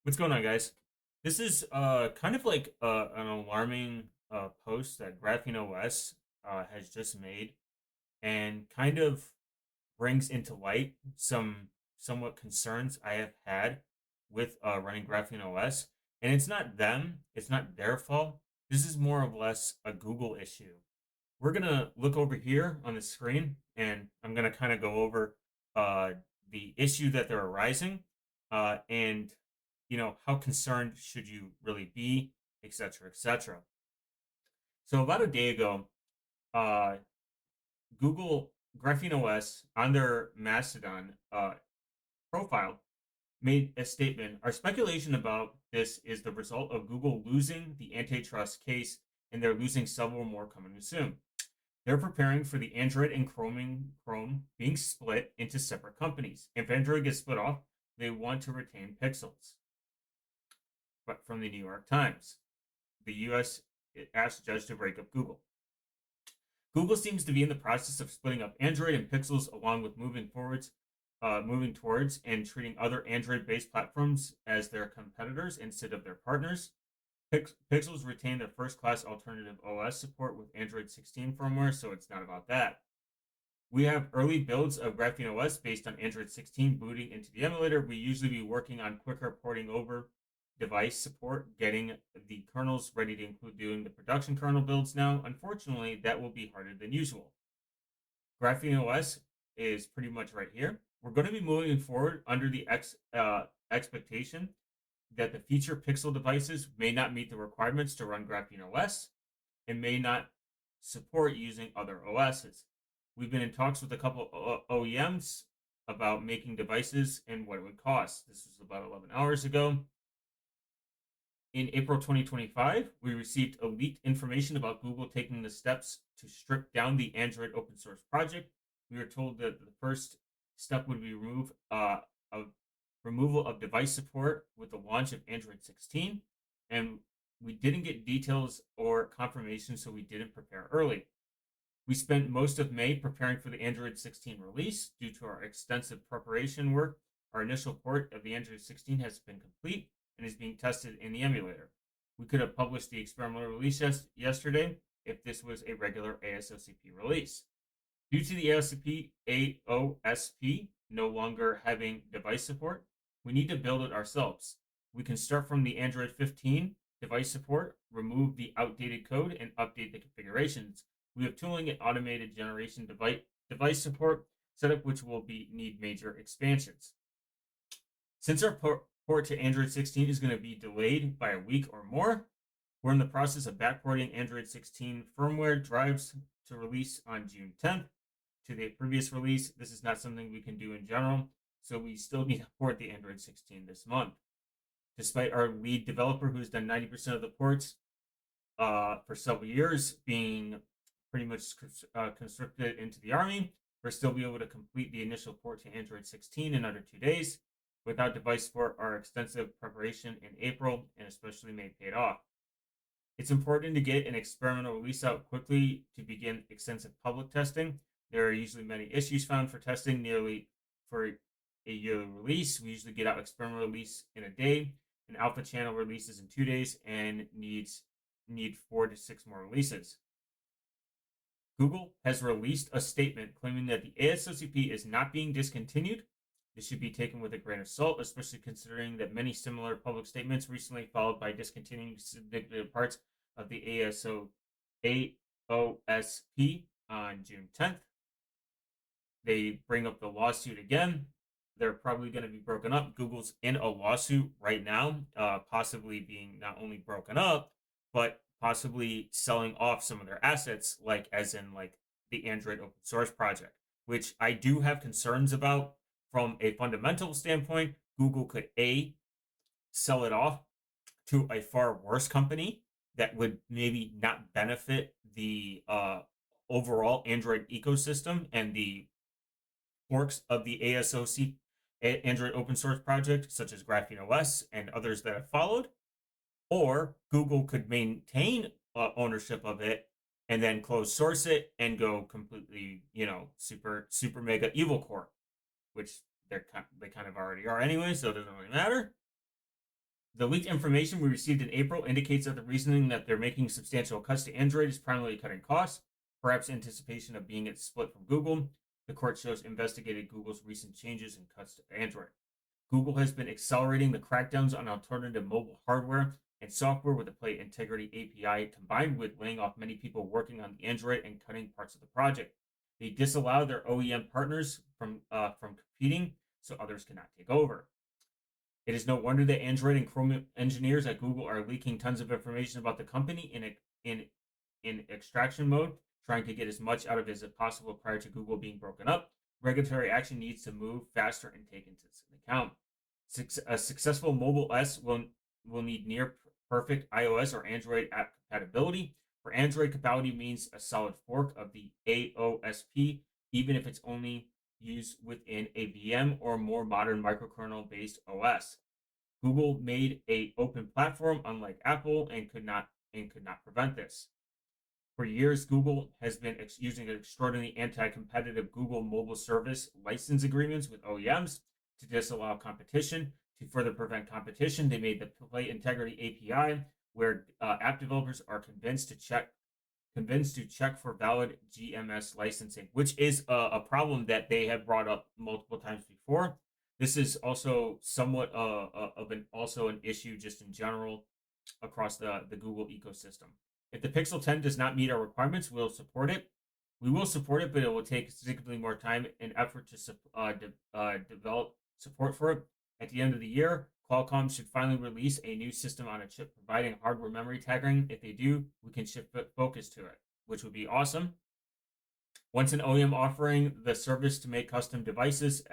What's going on, guys? This is kind of like an alarming post that GrapheneOS has just made, and kind of brings into light some somewhat concerns I have had with running GrapheneOS. And it's not them; it's not their fault. This is more or less a Google issue. We're gonna look over here on the screen, and I'm gonna kind of go over uh, the issue that they're arising, and how concerned should you really be, etc., etc. So about a day ago, uh, Google GrapheneOS on their Mastodon profile made a statement. Our speculation about this is the result of Google losing the antitrust case, and they're losing several more coming soon. They're preparing for the Android and Chrome being split into separate companies. If Android gets split off, they want to retain Pixels. But from the New York Times, the U.S. asked judge to break up Google. Google seems to be in the process of splitting up Android and Pixels, along with moving towards and treating other Android-based platforms as their competitors instead of their partners. Pixels retain their first-class alternative OS support with Android 16 firmware, so it's not about that. We have early builds of GrapheneOS based on Android 16 booting into the emulator. We usually be working on quicker porting over device support, getting the kernels ready to include doing the production kernel builds now. Unfortunately, that will be harder than usual. GrapheneOS is pretty much right here. We're going to be moving forward under the expectation that the future Pixel devices may not meet the requirements to run GrapheneOS and may not support using other OSs. We've been in talks with a couple OEMs about making devices and what it would cost. This was about 11 hours ago. In April 2025, we received leaked information about Google taking the steps to strip down the Android open source project. We were told that the first step would be removal of device support with the launch of Android 16, and we didn't get details or confirmation, so we didn't prepare early. We spent most of May preparing for the Android 16 release. Due to our extensive preparation work, our initial port of the Android 16 has been complete and is being tested in the emulator. We could have published the experimental release yesterday if this was a regular ASOCP release. Due to the AOSP no longer having device support, we need to build it ourselves. We can start from the Android 15 device support, remove the outdated code, and update the configurations. We have tooling and automated generation device support setup, which will need major expansions. Since our port to Android 16 is going to be delayed by a week or more, we're in the process of backporting Android 16 firmware drives to release on June 10th to the previous release. This is not something we can do in general, so we still need to port the Android 16 this month. Despite our lead developer, who's done 90% of the ports for several years, being pretty much conscripted into the army, we're still be able to complete the initial port to Android 16 in under 2 days. Without device support, our extensive preparation in April and especially May paid off. It's important to get an experimental release out quickly to begin extensive public testing. There are usually many issues found for testing nearly for a yearly release. We usually get out experimental release in a day. An alpha channel releases in 2 days and need 4 to 6 more releases. Google has released a statement claiming that the ASOCP is not being discontinued. This should be taken with a grain of salt, especially considering that many similar public statements recently followed by discontinuing significant parts of the AOSP on June 10th. They bring up the lawsuit again. They're probably going to be broken up. Google's in a lawsuit right now, possibly being not only broken up, but possibly selling off some of their assets, like as in like the Android open source project, which I do have concerns about from a fundamental standpoint. Google could sell it off to a far worse company that would maybe not benefit the overall Android ecosystem and the forks of the ASOC Android open source project, such as GrapheneOS and others that have followed. Or Google could maintain ownership of it and then close source it and go completely, super mega evil core, which they kind of already are anyway, so it doesn't really matter. The leaked information we received in April indicates that the reasoning that they're making substantial cuts to Android is primarily cutting costs, perhaps anticipation of being its split from Google. The court shows investigated Google's recent changes and cuts to Android. Google has been accelerating the crackdowns on alternative mobile hardware and software with the Play Integrity API, combined with laying off many people working on the Android and cutting parts of the project. They disallow their OEM partners from competing, so others cannot take over. It is no wonder that Android and Chrome engineers at Google are leaking tons of information about the company in in extraction mode, trying to get as much out of it as possible prior to Google being broken up. Regulatory action needs to move faster and take into account. A successful mobile S will need near perfect iOS or Android app compatibility. For Android, compatibility means a solid fork of the AOSP, even if it's only used within a VM or more modern microkernel based OS. Google made a open platform unlike Apple and could not prevent this. For years, Google has been using extraordinarily anti-competitive Google mobile service license agreements with OEMs to disallow competition. To further prevent competition, they made the Play Integrity API, where app developers are convinced to check for valid GMS licensing, which is a problem that they have brought up multiple times before. This is also somewhat of an issue just in general across the Google ecosystem. If the Pixel 10 does not meet our requirements, we'll support it. We will support it, but it will take significantly more time and effort to develop support for it. At the end of the year, Qualcomm should finally release a new system on a chip providing hardware memory tagging. If they do, we can shift focus to it, which would be awesome. Once an OEM offering the service to make custom devices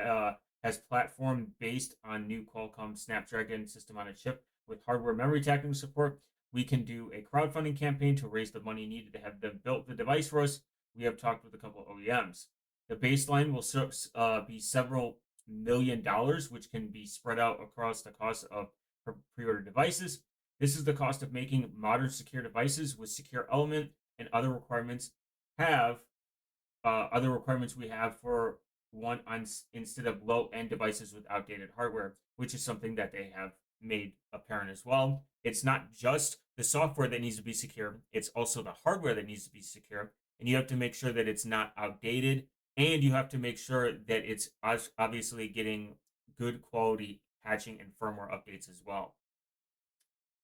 has platform based on new Qualcomm Snapdragon system on a chip with hardware memory tagging support, we can do a crowdfunding campaign to raise the money needed to have them build the device for us. We have talked with a couple of OEMs. The baseline will be several $1 million, which can be spread out across the cost of pre-order devices. This is the cost of making modern secure devices with secure element and have other requirements we have for one on instead of low end devices with outdated hardware, which is something that they have made apparent as well. It's not just the software that needs to be secure, it's also the hardware that needs to be secure. And you have to make sure that it's not outdated, and you have to make sure that it's obviously getting good quality patching and firmware updates as well.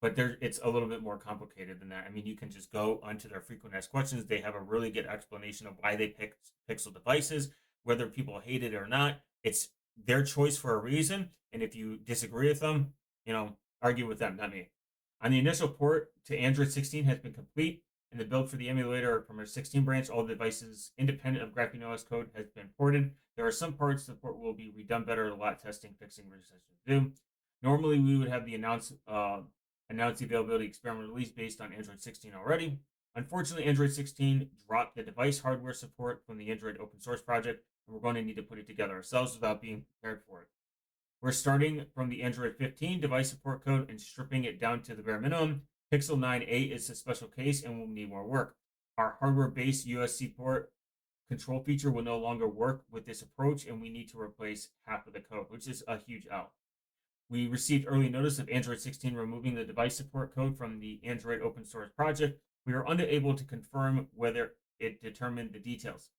But it's a little bit more complicated than that. I mean, you can just go onto their frequent asked questions. They have a really good explanation of why they picked Pixel devices, whether people hate it or not. It's their choice for a reason. And if you disagree with them, argue with them, not me. On the initial port to Android 16 has been complete, and the build for the emulator from our 16 branch, all devices independent of GrapheneOS code has been ported. There are some parts the port will be redone better, a lot testing, fixing, registration to do. Normally, we would have the announced the availability experimental release based on Android 16 already. Unfortunately, Android 16 dropped the device hardware support from the Android open source project, and we're going to need to put it together ourselves without being prepared for it. We're starting from the Android 15 device support code and stripping it down to the bare minimum. Pixel 9a is a special case and will need more work. Our hardware-based USB port control feature will no longer work with this approach, and we need to replace half of the code, which is a huge L. We received early notice of Android 16 removing the device support code from the Android open source project. We are unable to confirm whether it determined the details.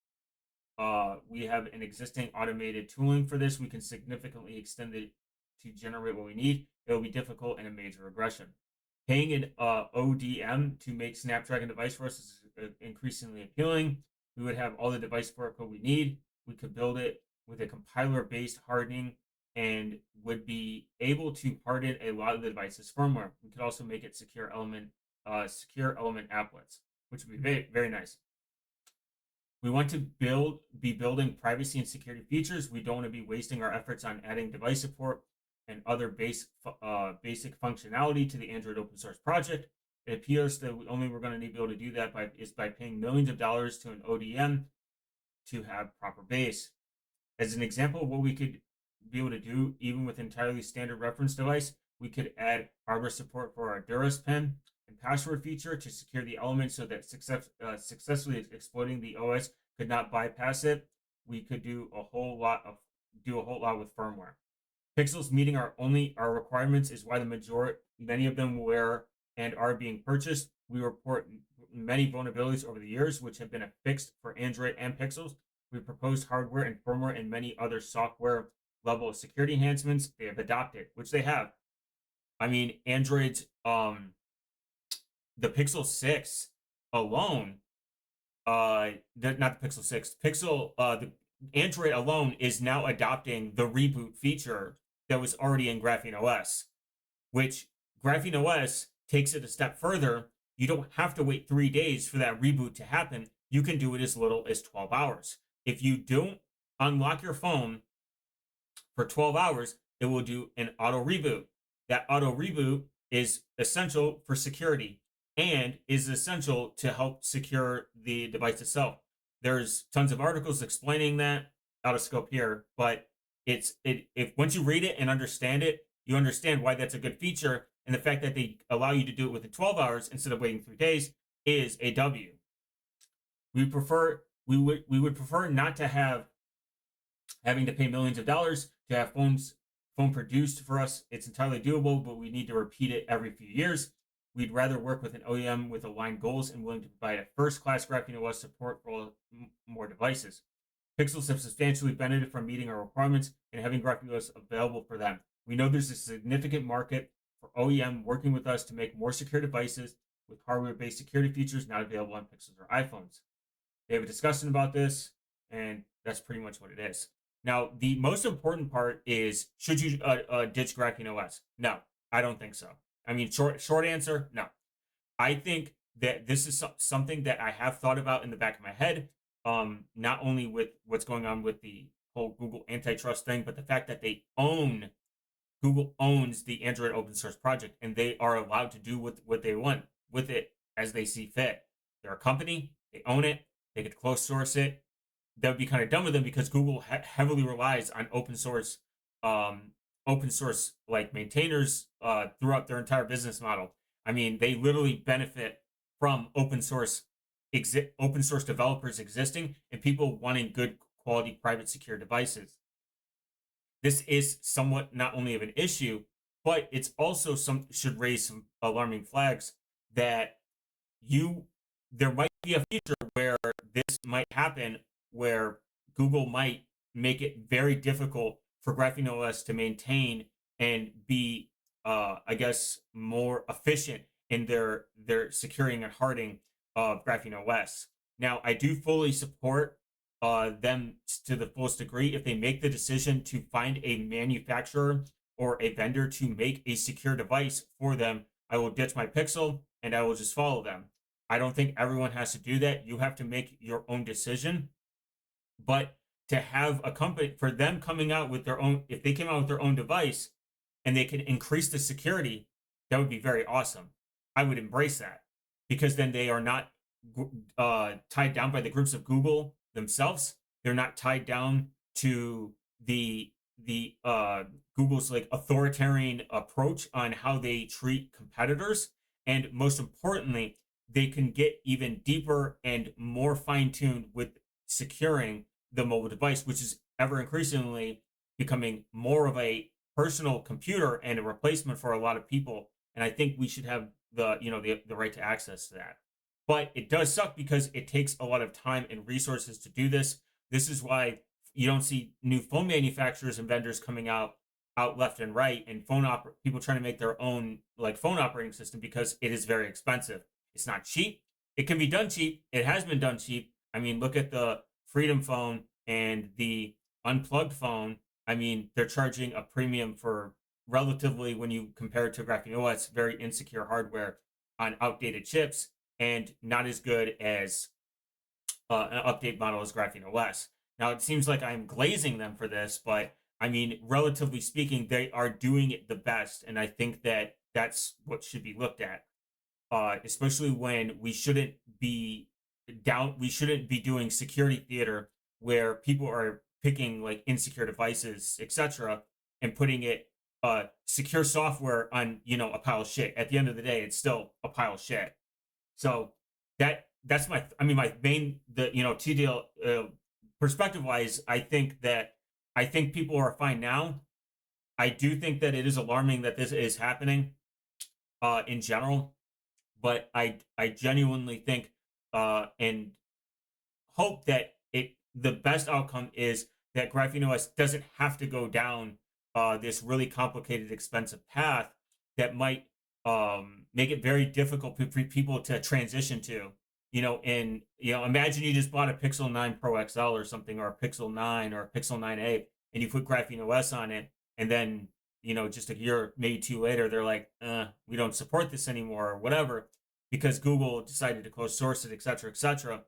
We have an existing automated tooling for this. We can significantly extend it to generate what we need. It will be difficult and a major regression. Paying an ODM to make Snapdragon device for us is increasingly appealing. We would have all the device support code we need. We could build it with a compiler-based hardening and would be able to harden a lot of the device's firmware. We could also make it secure element applets, which would be very, very nice. We want to be building privacy and security features. We don't want to be wasting our efforts on adding device support and other basic functionality to the Android open source project. It appears that we're going to be able to do that by paying millions of dollars to an ODM to have proper base. As an example of what we could be able to do, even with entirely standard reference device, we could add hardware support for our Duras pen and password feature to secure the element so that successfully exploiting the OS could not bypass it. We could do a whole lot with firmware. Pixels meeting our requirements is why the majority many of them were and are being purchased. We report many vulnerabilities over the years, which have been fixed for Android and Pixels. We proposed hardware and firmware and many other software level of security enhancements they have adopted, which they have. I mean, Android's the Pixel 6 alone, not the Pixel 6, the Android alone is now adopting the reboot feature that was already in GrapheneOS, which GrapheneOS takes it a step further. You don't have to wait 3 days for that reboot to happen. You can do it as little as 12 hours. If you don't unlock your phone for 12 hours, it will do an auto reboot. That auto reboot is essential for security and is essential to help secure the device itself. There's tons of articles explaining that, out of scope here, but if once you read it and understand it, you understand why that's a good feature, and the fact that they allow you to do it within 12 hours instead of waiting 3 days is a W. We would prefer not to have having to pay millions of dollars to have phone produced for us. It's entirely doable, but we need to repeat it every few years. We'd rather work with an OEM with aligned goals and willing to provide a first-class GrapheneOS support for more devices. Pixels have substantially benefited from meeting our requirements and having GrapheneOS available for them. We know there's a significant market for OEM working with us to make more secure devices with hardware-based security features not available on Pixels or iPhones. They have a discussion about this, and that's pretty much what it is. Now, the most important part is, should you ditch GrapheneOS? No, I don't think so. I mean, short answer, no. I think that this is something that I have thought about in the back of my head. Not only with what's going on with the whole Google antitrust thing, but the fact that Google owns the Android open source project, and they are allowed to do what they want with it as they see fit. They're a company, they own it, they could close source it. That would be kind of dumb of them because Google heavily relies on open source like maintainers throughout their entire business model. I mean, they literally benefit from open source developers existing and people wanting good quality private secure devices. This is somewhat not only of an issue, but it's also should raise some alarming flags that you there might be a future where this might happen, where Google might make it very difficult for GrapheneOS to maintain and be, I guess, more efficient in their securing and hardening of GrapheneOS. Now, I do fully support them to the fullest degree if they make the decision to find a manufacturer or a vendor to make a secure device for them. I will ditch my Pixel and I will just follow them. I don't think everyone has to do that. You have to make your own decision. But to have a company, for them coming out with their own, if they came out with their own device and they can increase the security, that would be very awesome. I would embrace that because then they are not tied down by the groups of Google themselves. They're not tied down to the Google's like authoritarian approach on how they treat competitors, and most importantly, they can get even deeper and more fine tuned with securing the mobile device, which is ever increasingly becoming more of a personal computer and a replacement for a lot of people. And I think we should have the right to access to that. But it does suck because it takes a lot of time and resources to do this. This is why you don't see new phone manufacturers and vendors coming out left and right, and people trying to make their own like phone operating system because it is very expensive. It's not cheap. It can be done cheap. It has been done cheap. I mean, look at the Freedom phone and the unplugged phone. I mean, they're charging a premium for relatively, when you compare it to GrapheneOS, very insecure hardware on outdated chips and not as good as an update model as GrapheneOS. Now, it seems like I'm glazing them for this, but I mean, relatively speaking, they are doing it the best. And I think that that's what should be looked at, especially when we shouldn't be doing security theater where people are picking like insecure devices, etc., and putting it secure software on a pile of shit. At the end of the day, it's still a pile of shit. So that's my main TDL perspective wise. I think people are fine now. I do think that it is alarming that this is happening in general, but I genuinely think and hope that the best outcome is that GrapheneOS doesn't have to go down this really complicated, expensive path that might make it very difficult for people to transition to. And imagine you just bought a Pixel 9 Pro XL or something, or a Pixel 9 or a Pixel 9a, and you put GrapheneOS on it, and then just a year, maybe two later, they're like, we don't support this anymore, or whatever, because Google decided to close source it, et cetera, et cetera,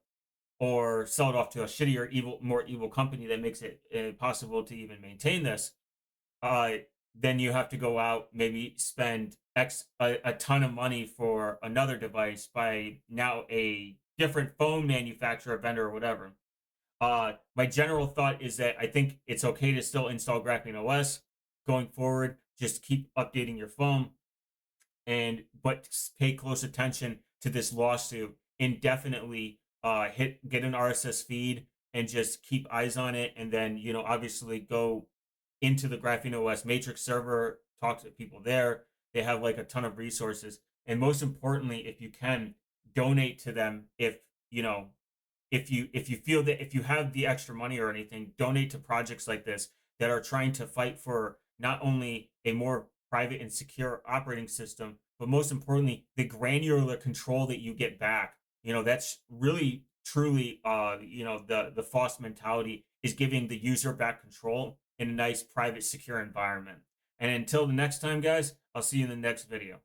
or sell it off to a shittier, more evil company that makes it impossible to even maintain this. Uh, then you have to go out, maybe spend a ton of money for another device by now a different phone manufacturer, vendor, or whatever. My general thought is that I think it's okay to still install Graphene OS going forward. Just keep updating your phone, and but pay close attention to this lawsuit indefinitely. Get an RSS feed and just keep eyes on it, and then obviously go into the GrapheneOS Matrix server, talk to people there. They have like a ton of resources, and most importantly, if you can, donate to them. If you feel that if you have the extra money or anything, donate to projects like this that are trying to fight for not only a more private and secure operating system, but most importantly, the granular control that you get back. That's really truly the FOSS mentality is giving the user back control in a nice private secure environment. And until the next time, guys, I'll see you in the next video.